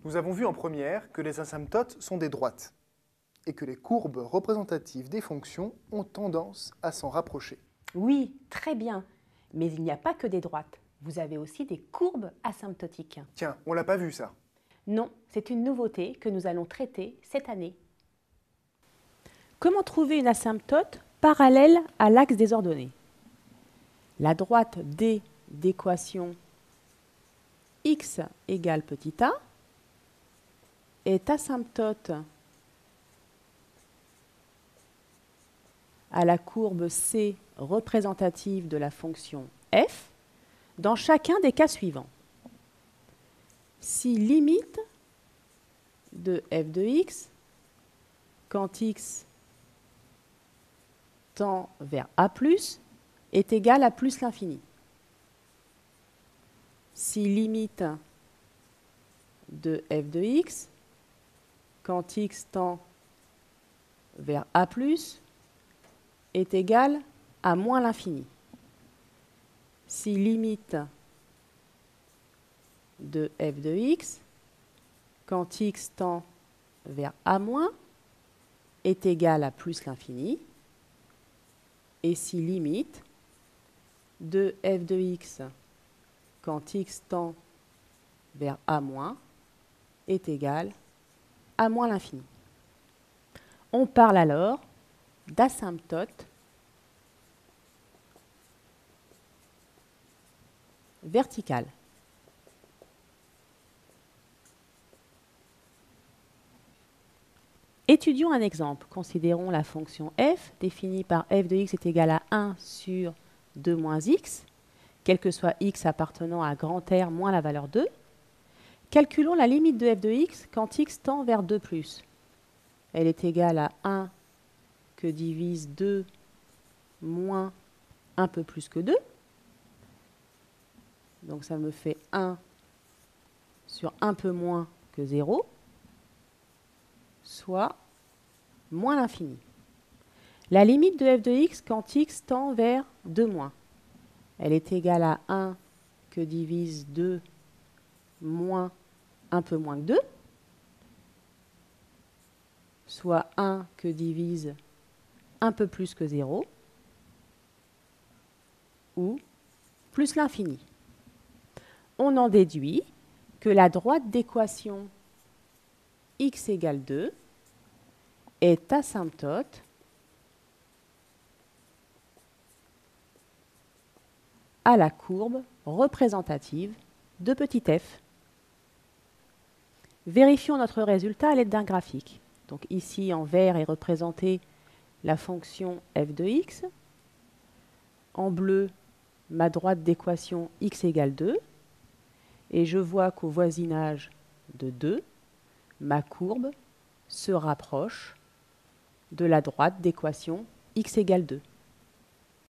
Nous avons vu en première que les asymptotes sont des droites et que les courbes représentatives des fonctions ont tendance à s'en rapprocher. Oui, très bien. Mais il n'y a pas que des droites. Vous avez aussi des courbes asymptotiques. Tiens, on l'a pas vu ça. Non, c'est une nouveauté que nous allons traiter cette année. Comment trouver une asymptote parallèle à l'axe des ordonnées? La droite D d'équation x égale petit a est asymptote à la courbe C représentative de la fonction f dans chacun des cas suivants. Si limite de f de x quand x tend vers a+, est égale à plus l'infini. Si limite de f de x quand x tend vers a+, est égale à moins l'infini. Si limite de f de x quand x tend vers a- est égale à plus l'infini. Et si limite de f de x quand x tend vers a- est égale à moins l'infini. On parle alors d'asymptote verticale. Étudions un exemple. Considérons la fonction f définie par f de x est égal à 1 sur 2 moins x, quel que soit x appartenant à grand R moins la valeur 2. Calculons la limite de f de x quand x tend vers 2 +. Elle est égale à 1 que divise 2 moins un peu plus que 2. Donc ça me fait 1 sur un peu moins que 0, soit moins l'infini. La limite de f de x quand x tend vers 2 elle est égale à 1 que divise 2 moins un peu moins que 2, soit 1 que divise un peu plus que 0, ou plus l'infini. On en déduit que la droite d'équation x égale 2 est asymptote à la courbe représentative de petit f. Vérifions notre résultat à l'aide d'un graphique. Donc ici, en vert est représentée la fonction f de x. En bleu, ma droite d'équation x égale 2. Et je vois qu'au voisinage de 2, ma courbe se rapproche de la droite d'équation x égale 2.